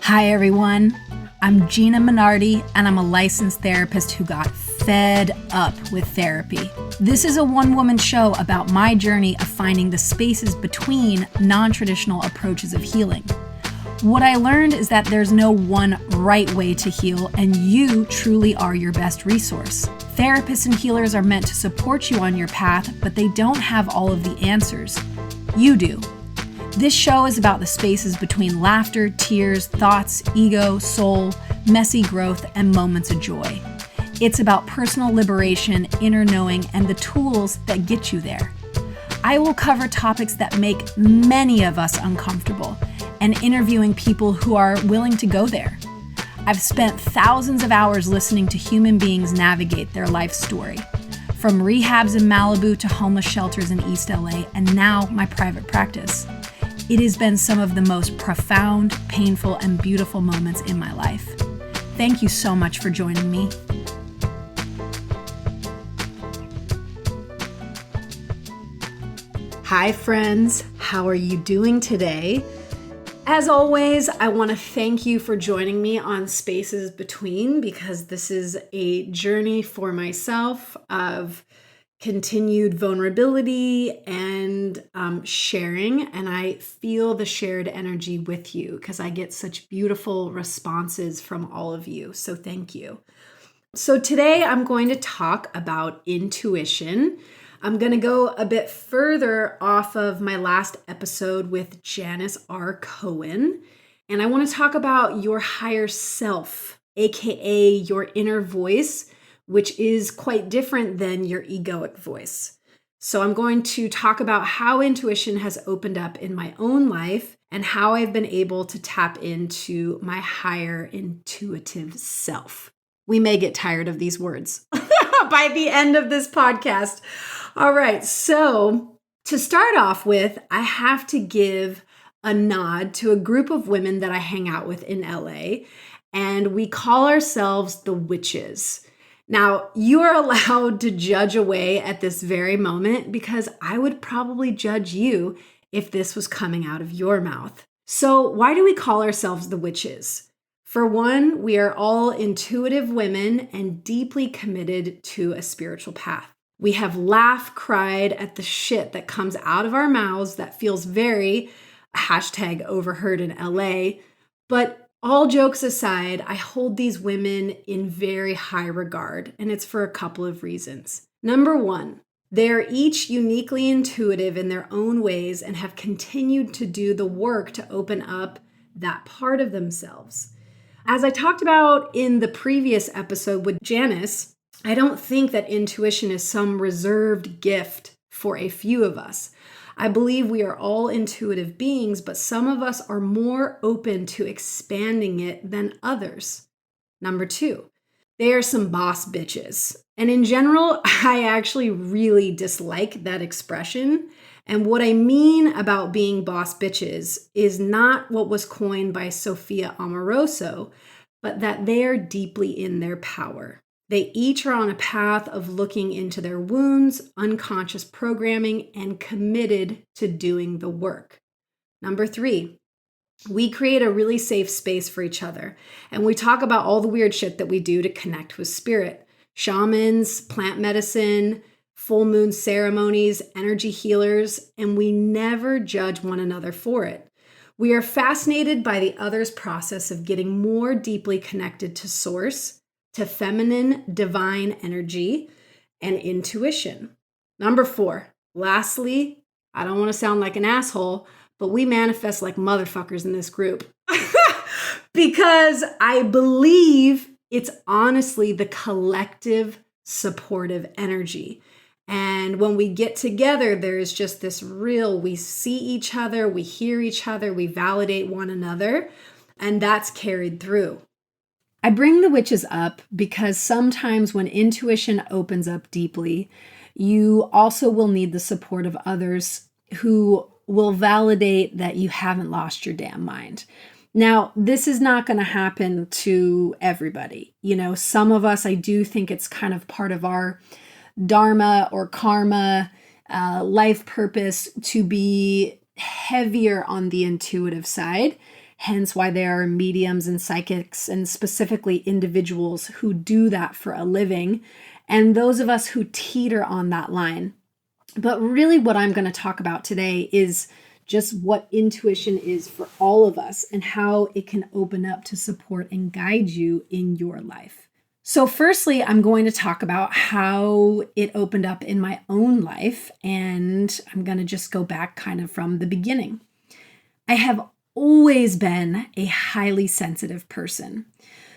Hi everyone, I'm Gina Minardi and I'm a licensed therapist who got fed up with therapy. This is a one-woman show about my journey of finding the spaces between non-traditional approaches of healing. What I learned is that there's no one right way to heal, and you truly are your best resource. Therapists and healers are meant to support you on your path, but they don't have all of the answers. You do. This show is about the spaces between laughter, tears, thoughts, ego, soul, messy growth, and moments of joy. It's about personal liberation, inner knowing, and the tools that get you there. I will cover topics that make many of us uncomfortable and interviewing people who are willing to go there. I've spent thousands of hours listening to human beings navigate their life story, from rehabs in Malibu to homeless shelters in East LA, and now my private practice. It has been some of the most profound, painful, and beautiful moments in my life. Thank you so much for joining me. Hi friends, how are you doing today? As always, I want to thank you for joining me on Spaces Between, because this is a journey for myself of continued vulnerability and sharing, and I feel the shared energy with you because I get such beautiful responses from all of you, so thank you. So today I'm going to talk about intuition. I'm going to go a bit further off of my last episode with Janice R. Cohen, and I want to talk about your higher self, aka your inner voice, which is quite different than your egoic voice. So I'm going to talk about how intuition has opened up in my own life and how I've been able to tap into my higher intuitive self. We may get tired of these words by the end of this podcast. All right, so to start off with, I have to give a nod to a group of women that I hang out with in LA, and we call ourselves the Witches. Now, you are allowed to judge away at this very moment because I would probably judge you if this was coming out of your mouth. So why do we call ourselves the Witches? For one, we are all intuitive women and deeply committed to a spiritual path. We have laughed, cried at the shit that comes out of our mouths that feels very #overheard in LA, but all jokes aside, I hold these women in very high regard, and it's for a couple of reasons. Number one, they are each uniquely intuitive in their own ways and have continued to do the work to open up that part of themselves. As I talked about in the previous episode with Janice, I don't think that intuition is some reserved gift for a few of us. I believe we are all intuitive beings, but some of us are more open to expanding it than others. Number two, they are some boss bitches. And in general, I actually really dislike that expression. And what I mean about being boss bitches is not what was coined by Sophia Amoruso, but that they are deeply in their power. They each are on a path of looking into their wounds, unconscious programming, and committed to doing the work. Number three, we create a really safe space for each other. And we talk about all the weird shit that we do to connect with spirit. Shamans, plant medicine, full moon ceremonies, energy healers, and we never judge one another for it. We are fascinated by the other's process of getting more deeply connected to source, to feminine, divine energy, and intuition. Number four, lastly, I don't want to sound like an asshole, but we manifest like motherfuckers in this group because I believe it's honestly the collective supportive energy. And when we get together, there is just this real, we see each other, we hear each other, we validate one another, and that's carried through. I bring the witches up because sometimes when intuition opens up deeply, you also will need the support of others who will validate that you haven't lost your damn mind. Now, this is not going to happen to everybody. You know, some of us, I do think it's kind of part of our dharma or karma, life purpose to be heavier on the intuitive side. hence why there are mediums and psychics and specifically individuals who do that for a living, and those of us who teeter on that line. But really what I'm going to talk about today is just what intuition is for all of us and how it can open up to support and guide you in your life. So firstly, I'm going to talk about how it opened up in my own life, and I'm going to just go back kind of from the beginning. I have always been a highly sensitive person.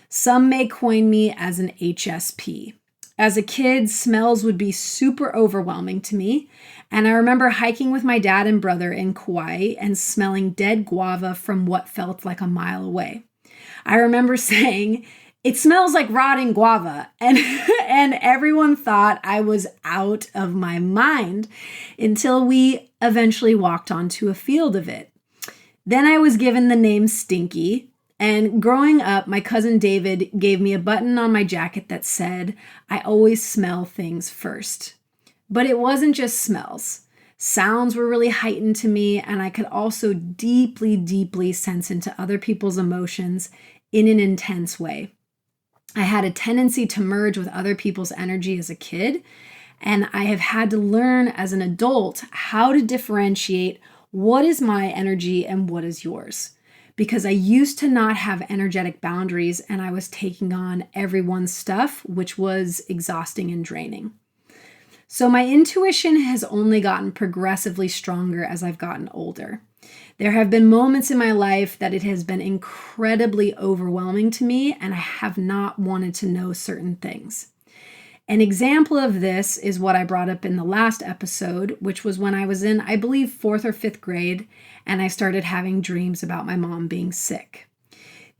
Some may coin me as an HSP. As a kid, smells would be super overwhelming to me, and I remember hiking with my dad and brother in Kauai and smelling dead guava from what felt like a mile away. I remember saying, "It smells like rotting guava," and everyone thought I was out of my mind until we eventually walked onto a field of it. Then I was given the name Stinky. And growing up, my cousin David gave me a button on my jacket that said, "I always smell things first." But it wasn't just smells. Sounds were really heightened to me, and I could also deeply, deeply sense into other people's emotions in an intense way. I had a tendency to merge with other people's energy as a kid, and I have had to learn as an adult how to differentiate what is my energy and what is yours. Because I used to not have energetic boundaries and I was taking on everyone's stuff, which was exhausting and draining. So my intuition has only gotten progressively stronger as I've gotten older. There have been moments in my life that it has been incredibly overwhelming to me and I have not wanted to know certain things. An example of this is what I brought up in the last episode, which was when I was in, I believe, 4th or 5th grade, and I started having dreams about my mom being sick.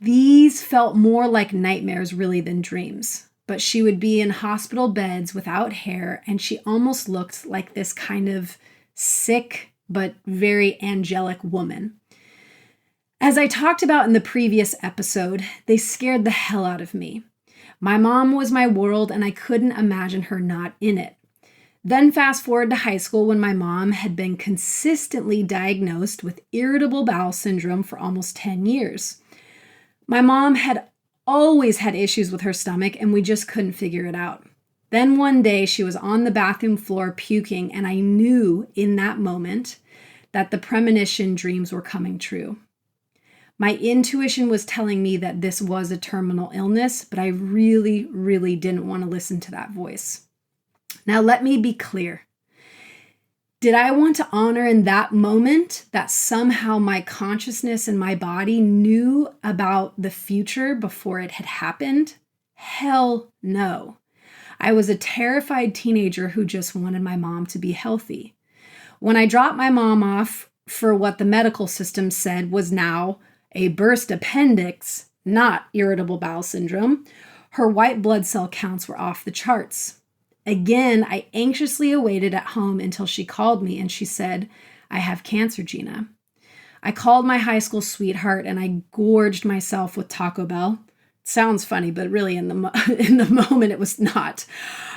These felt more like nightmares really than dreams, but she would be in hospital beds without hair, and she almost looked like this kind of sick but very angelic woman. As I talked about in the previous episode, they scared the hell out of me. My mom was my world, and I couldn't imagine her not in it. Then fast forward to high school when my mom had been consistently diagnosed with irritable bowel syndrome for almost 10 years. My mom had always had issues with her stomach, and we just couldn't figure it out. Then one day she was on the bathroom floor puking, and I knew in that moment that the premonition dreams were coming true. My intuition was telling me that this was a terminal illness, but I really, really didn't want to listen to that voice. Now, let me be clear. Did I want to honor in that moment that somehow my consciousness and my body knew about the future before it had happened? Hell no. I was a terrified teenager who just wanted my mom to be healthy. When I dropped my mom off for what the medical system said was now a burst appendix, not irritable bowel syndrome, her white blood cell counts were off the charts. Again, I anxiously awaited at home until she called me and she said, "I have cancer, Gina." I called my high school sweetheart and I gorged myself with Taco Bell. It sounds funny, but really in the moment it was not.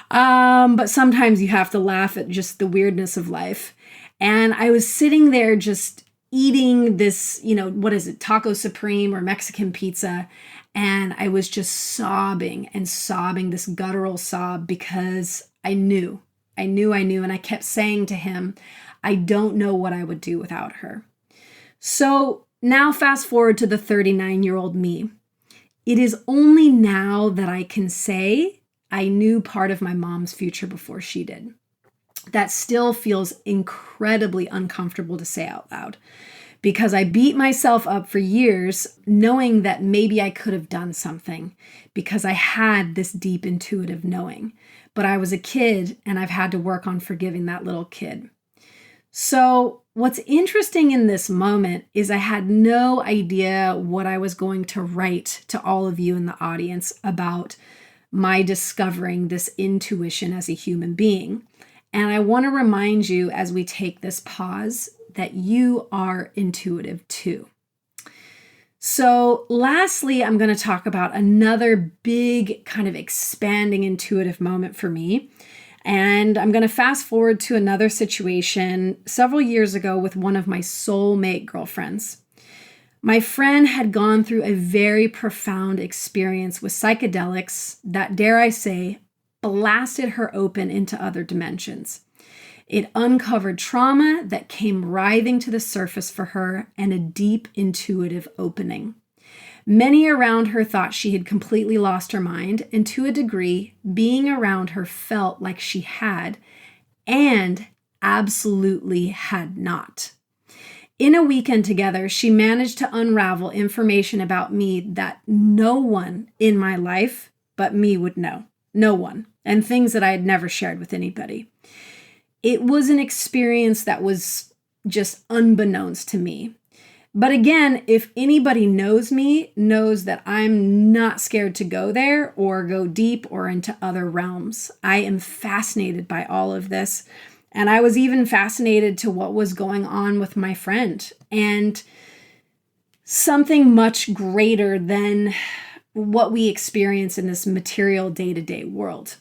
But sometimes you have to laugh at just the weirdness of life. And I was sitting there just eating this, what is it, Taco Supreme or Mexican pizza. And I was just sobbing, this guttural sob, because I knew. And I kept saying to him, I don't know what I would do without her. So now fast forward to the 39-year-old me. It is only now that I can say I knew part of my mom's future before she did. That still feels incredibly uncomfortable to say out loud because I beat myself up for years knowing that maybe I could have done something because I had this deep intuitive knowing. But I was a kid and I've had to work on forgiving that little kid. So what's interesting in this moment is I had no idea what I was going to write to all of you in the audience about my discovering this intuition as a human being. And I want to remind you as we take this pause that you are intuitive too. So lastly, I'm going to talk about another big kind of expanding intuitive moment for me. And I'm going to fast forward to another situation several years ago with one of my soulmate girlfriends. My friend had gone through a very profound experience with psychedelics that, dare I say, blasted her open into other dimensions. It uncovered trauma that came writhing to the surface for her and a deep intuitive opening. Many around her thought she had completely lost her mind, and to a degree, being around her felt like she had, and absolutely had not. In a weekend together, she managed to unravel information about me that no one in my life but me would know. No one. And things that I had never shared with anybody. It was an experience that was just unbeknownst to me. But again, if anybody knows me, knows that I'm not scared to go there or go deep or into other realms. I am fascinated by all of this. And I was even fascinated to what was going on with my friend and something much greater than what we experience in this material day-to-day world.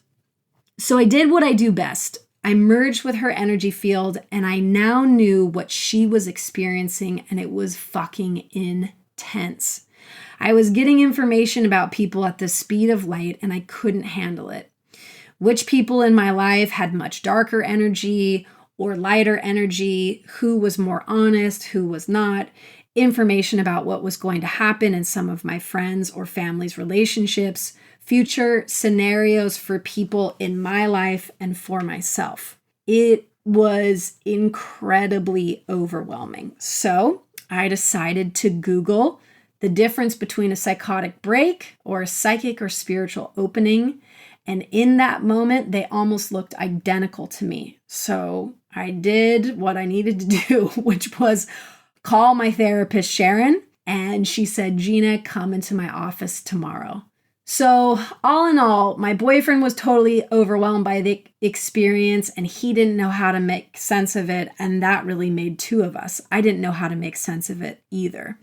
So I did what I do best. I merged with her energy field and I now knew what she was experiencing, and it was fucking intense. I was getting information about people at the speed of light and I couldn't handle it. Which people in my life had much darker energy or lighter energy, who was more honest, who was not, information about what was going to happen in some of my friends' or family's relationships, future scenarios for people in my life and for myself. It was incredibly overwhelming. So I decided to Google the difference between a psychotic break or a psychic or spiritual opening. And in that moment, they almost looked identical to me. So I did what I needed to do, which was call my therapist, Sharon. And she said, Gina, come into my office tomorrow. So all in all, my boyfriend was totally overwhelmed by the experience and he didn't know how to make sense of it. And that really made two of us. I didn't know how to make sense of it either.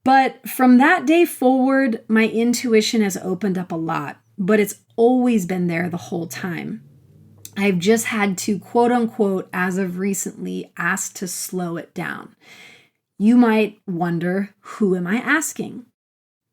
But from that day forward, my intuition has opened up a lot, but it's always been there the whole time. I've just had to, quote unquote, as of recently, ask to slow it down. You might wonder, who am I asking?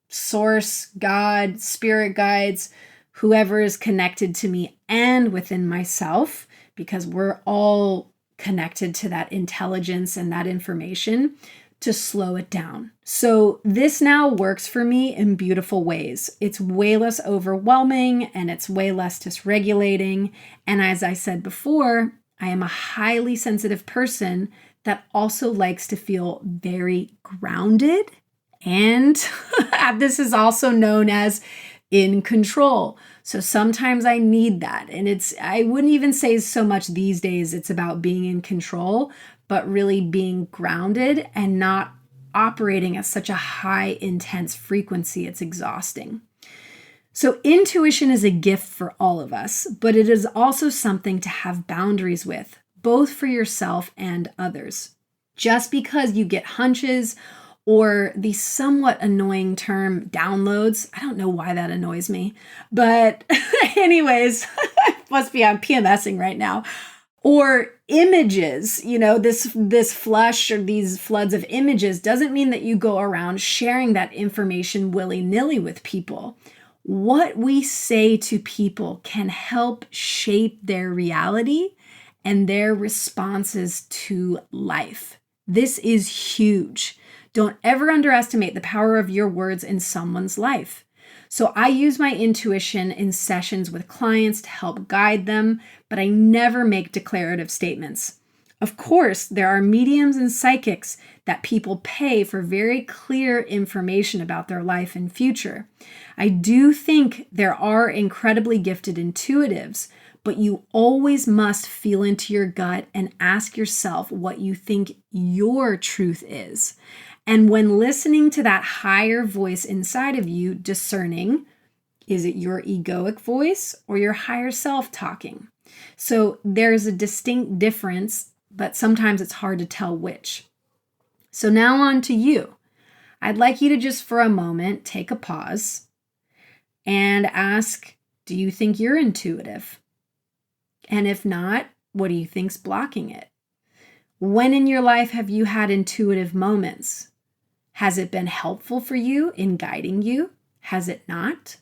Source, God, spirit guides, whoever is connected to me and within myself, because we're all connected to that intelligence and that information, to slow it down. So this now works for me in beautiful ways. It's way less overwhelming and it's way less dysregulating. And as I said before, I am a highly sensitive person that also likes to feel very grounded. And this is also known as in control. So sometimes I need that. And I wouldn't even say so much these days it's about being in control, but really being grounded and not operating at such a high intense frequency. It's exhausting. So intuition is a gift for all of us, but it is also something to have boundaries with, both for yourself and others. Just because you get hunches or the somewhat annoying term downloads, I don't know why that annoys me, but anyways, must be I'm PMSing right now. Or images, this flush or these floods of images doesn't mean that you go around sharing that information willy-nilly with people. What we say to people can help shape their reality and their responses to life. This is huge. Don't ever underestimate the power of your words in someone's life. So I use my intuition in sessions with clients to help guide them, but I never make declarative statements. Of course, there are mediums and psychics that people pay for very clear information about their life and future. I do think there are incredibly gifted intuitives, but you always must feel into your gut and ask yourself what you think your truth is. And when listening to that higher voice inside of you, discerning, is it your egoic voice or your higher self talking? So there's a distinct difference, but sometimes it's hard to tell which. So now on to you. I'd like you to just for a moment take a pause and ask, do you think you're intuitive? And if not, what do you think's blocking it? When in your life have you had intuitive moments? Has it been helpful for you in guiding you? Has it not?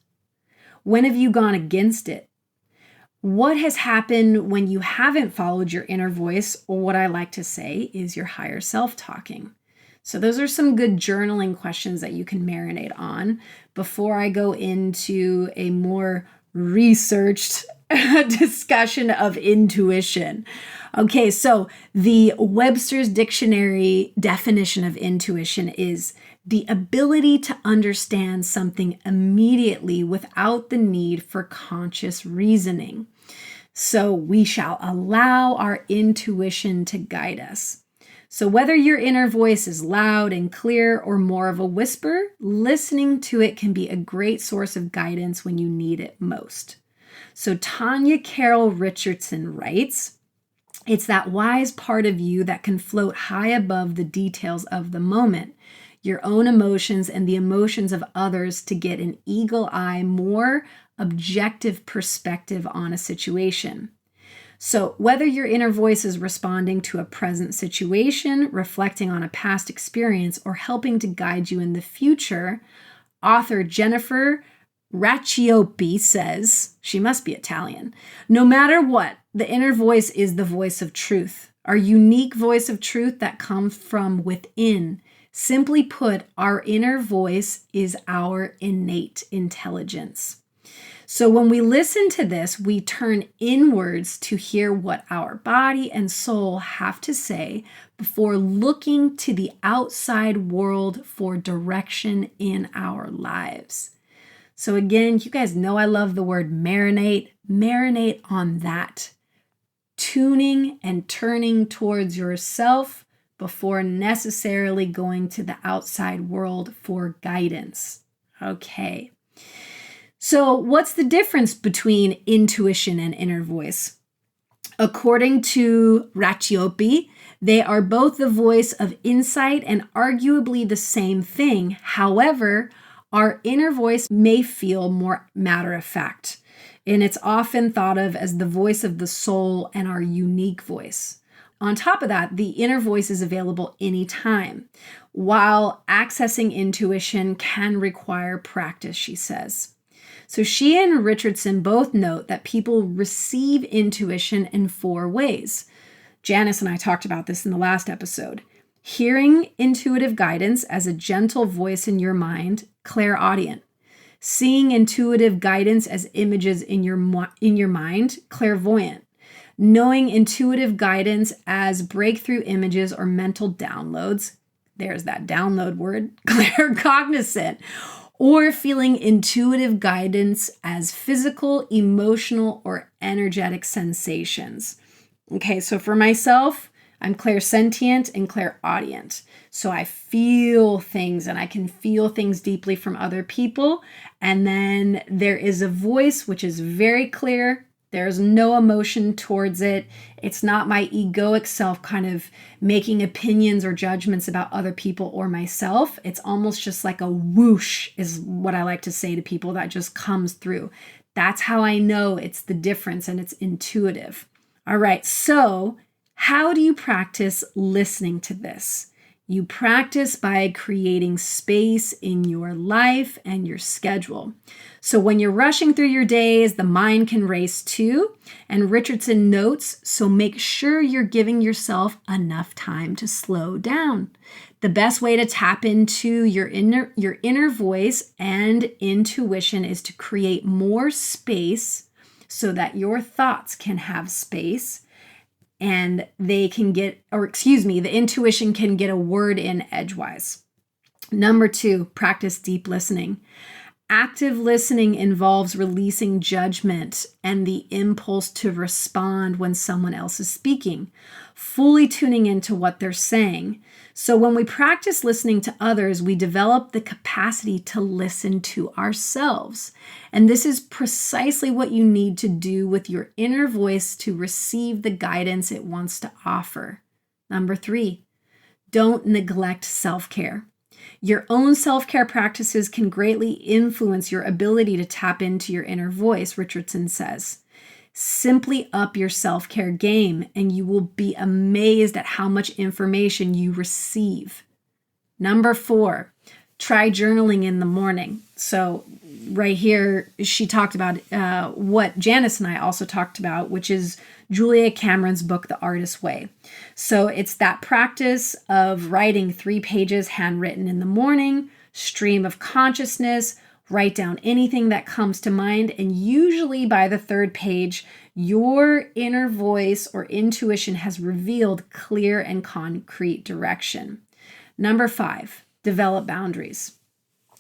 When have you gone against it? What has happened when you haven't followed your inner voice, or what I like to say is your higher self talking? So those are some good journaling questions that you can marinate on before I go into a more researched discussion of intuition. Okay, so the Webster's Dictionary definition of intuition is the ability to understand something immediately without the need for conscious reasoning. So we shall allow our intuition to guide us. So whether your inner voice is loud and clear or more of a whisper, listening to it can be a great source of guidance when you need it most. So Tanya Carroll Richardson writes, "It's that wise part of you that can float high above the details of the moment, your own emotions and the emotions of others, to get an eagle eye, more objective perspective on a situation." So whether your inner voice is responding to a present situation, reflecting on a past experience, or helping to guide you in the future, author Jennifer Racioppi says, she must be Italian, no matter what, the inner voice is the voice of truth, our unique voice of truth that comes from within. Simply put, our inner voice is our innate intelligence. So when we listen to this, we turn inwards to hear what our body and soul have to say before looking to the outside world for direction in our lives. So again, you guys know I love the word marinate. Marinate on that. Tuning and turning towards yourself before necessarily going to the outside world for guidance. Okay. So what's the difference between intuition and inner voice? According to Racioppi, they are both the voice of insight and arguably the same thing. However, our inner voice may feel more matter of fact, and it's often thought of as the voice of the soul and our unique voice. On top of that, the inner voice is available anytime, while accessing intuition can require practice, she says. So she and Richardson both note that people receive intuition in 4 ways. Janice and I talked about this in the last episode. Hearing intuitive guidance as a gentle voice in your mind, clairaudient. Seeing intuitive guidance as images in your mind, clairvoyant. Knowing intuitive guidance as breakthrough images or mental downloads, there's that download word, claircognizant. Or feeling intuitive guidance as physical, emotional, or energetic sensations. Okay, so for myself, I'm clairsentient and clairaudient. So I feel things and I can feel things deeply from other people. And then there is a voice which is very clear. There's no emotion towards it. It's not my egoic self kind of making opinions or judgments about other people or myself. It's almost just like a whoosh is what I like to say to people that just comes through. That's how I know it's the difference and it's intuitive. All right, so how do you practice listening to this? You practice by creating space in your life and your schedule. So when you're rushing through your days, the mind can race too. And Richardson notes, so make sure you're giving yourself enough time to slow down. The best way to tap into your inner voice and intuition is to create more space so that your thoughts can have space and they can get, the intuition can get a word in edgewise. Number 2, practice deep listening. Active listening involves releasing judgment and the impulse to respond when someone else is speaking, fully tuning into what they're saying. So when we practice listening to others, we develop the capacity to listen to ourselves. And this is precisely what you need to do with your inner voice to receive the guidance it wants to offer. Number 3, don't neglect self-care. Your own self-care practices can greatly influence your ability to tap into your inner voice, Richardson says. Simply up your self-care game and you will be amazed at how much information you receive. Number 4, try journaling in the morning. So right here, she talked about what Janice and I also talked about, which is Julia Cameron's book, The Artist's Way. So it's that practice of writing 3 pages handwritten in the morning, stream of consciousness, write down anything that comes to mind. And usually by the 3rd page, your inner voice or intuition has revealed clear and concrete direction. Number 5, develop boundaries.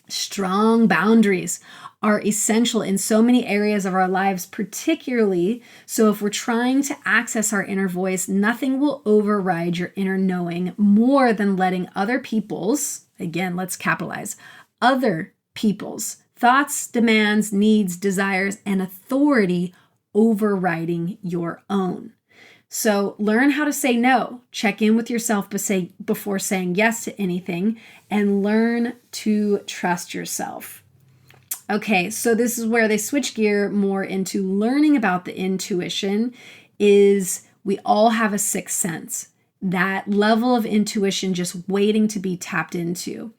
Strong boundaries are essential in so many areas of our lives, particularly so if we're trying to access our inner voice, nothing will override your inner knowing more than letting other people's, again, let's capitalize, other people's thoughts, demands, needs, desires, and authority overriding your own. So learn how to say no. Check in with yourself before saying yes to anything, and learn to trust yourself. Okay, so this is where they switch gear more into learning about the intuition. Is we all have a 6th sense, that level of intuition just waiting to be tapped into.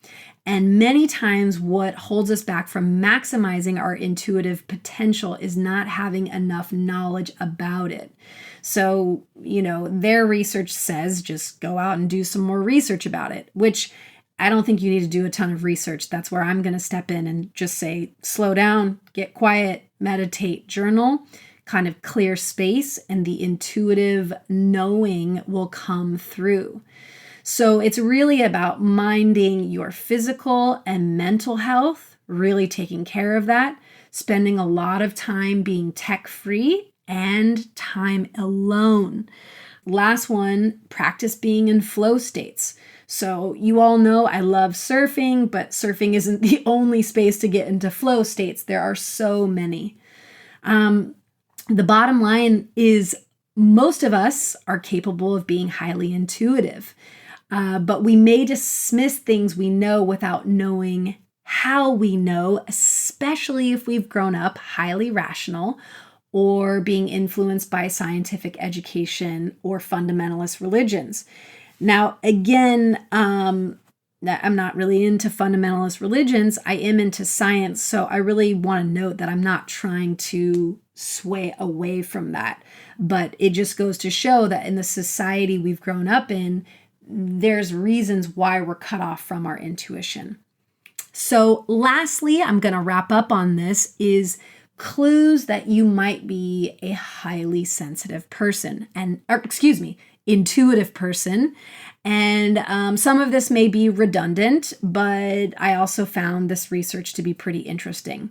And many times what holds us back from maximizing our intuitive potential is not having enough knowledge about it. So, their research says just go out and do some more research about it, which I don't think you need to do a ton of research. That's where I'm going to step in and just say, slow down, get quiet, meditate, journal, kind of clear space, and the intuitive knowing will come through. So it's really about minding your physical and mental health, really taking care of that, spending a lot of time being tech-free and time alone. Last one, practice being in flow states. So you all know I love surfing, but surfing isn't the only space to get into flow states. There are so many. The bottom line is most of us are capable of being highly intuitive. But we may dismiss things we know without knowing how we know, especially if we've grown up highly rational or being influenced by scientific education or fundamentalist religions. Now, again, I'm not really into fundamentalist religions. I am into science. So I really want to note that I'm not trying to sway away from that. But it just goes to show that in the society we've grown up in, there's reasons why we're cut off from our intuition. So lastly, I'm going to wrap up on this is clues that you might be a highly sensitive person intuitive person. And some of this may be redundant, but I also found this research to be pretty interesting.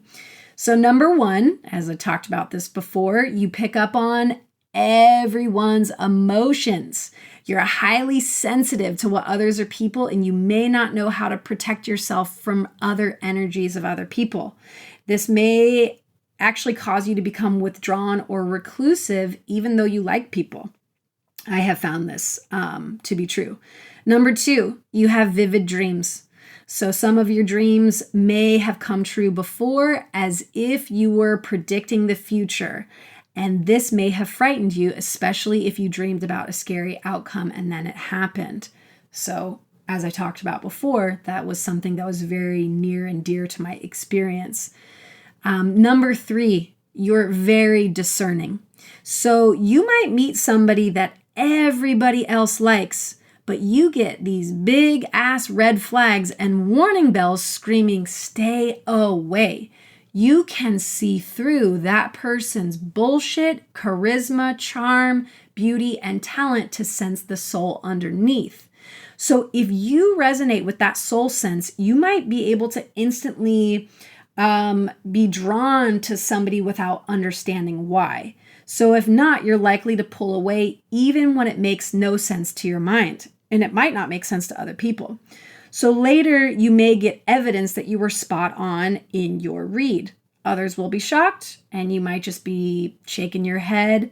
So number 1, as I talked about this before, you pick up on everyone's emotions. You're highly sensitive to what others are people, and you may not know how to protect yourself from other energies of other people. This may actually cause you to become withdrawn or reclusive, even though you like people. I have found this to be true. Number 2, you have vivid dreams. So some of your dreams may have come true before, as if you were predicting the future. And this may have frightened you, especially if you dreamed about a scary outcome and then it happened. So as I talked about before, that was something that was very near and dear to my experience. Number 3, you're very discerning. So you might meet somebody that everybody else likes, but you get these big ass red flags and warning bells screaming, stay away. You can see through that person's bullshit, charisma, charm, beauty, and talent to sense the soul underneath. So if you resonate with that soul sense, you might be able to instantly be drawn to somebody without understanding why. So if not, you're likely to pull away even when it makes no sense to your mind, and it might not make sense to other people. So later, you may get evidence that you were spot on in your read. Others will be shocked, and you might just be shaking your head,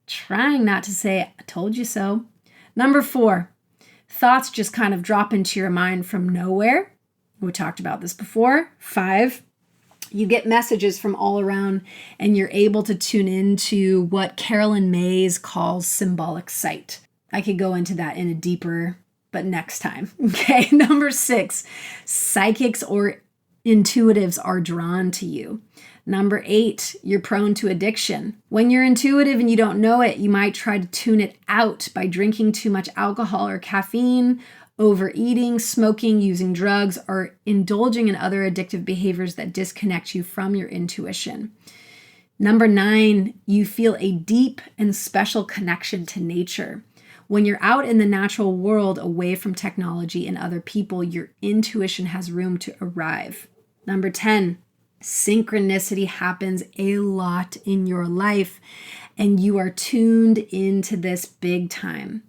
trying not to say, I told you so. Number 4, thoughts just kind of drop into your mind from nowhere. We talked about this before. 5, you get messages from all around, and you're able to tune into what Carolyn Mays calls symbolic sight. I could go into that in a deeper but next time. Okay. Number 6, psychics or intuitives are drawn to you. Number 8, you're prone to addiction. When you're intuitive and you don't know it, you might try to tune it out by drinking too much alcohol or caffeine, overeating, smoking, using drugs, or indulging in other addictive behaviors that disconnect you from your intuition. Number 9, you feel a deep and special connection to nature. When you're out in the natural world, away from technology and other people, your intuition has room to arrive. Number 10, synchronicity happens a lot in your life, and you are tuned into this big time.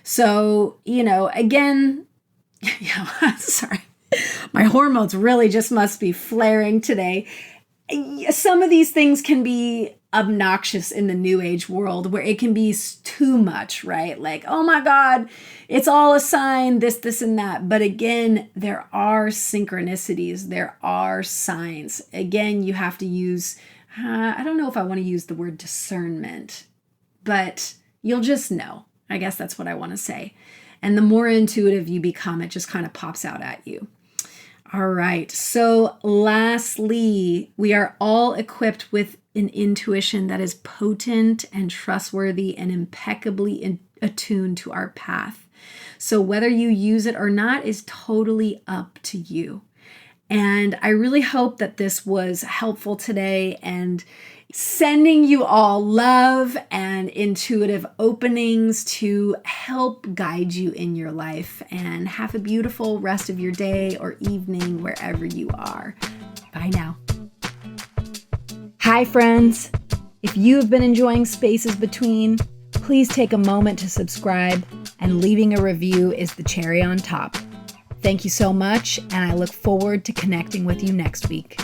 So, again, sorry, my hormones really just must be flaring today. Some of these things can be obnoxious in the new age world where it can be too much, right? Like, oh my God, it's all a sign, this, and that. But again, there are synchronicities. There are signs. Again, you have to use, I don't know if I want to use the word discernment, but you'll just know. I guess that's what I want to say. And the more intuitive you become, it just kind of pops out at you. All right. So lastly, we are all equipped with an intuition that is potent and trustworthy and impeccably attuned to our path. So whether you use it or not is totally up to you. And I really hope that this was helpful today, and sending you all love and intuitive openings to help guide you in your life. And have a beautiful rest of your day or evening wherever you are. Bye now. Hi, friends. If you have been enjoying Spaces Between, please take a moment to subscribe, and leaving a review is the cherry on top. Thank you so much, and I look forward to connecting with you next week.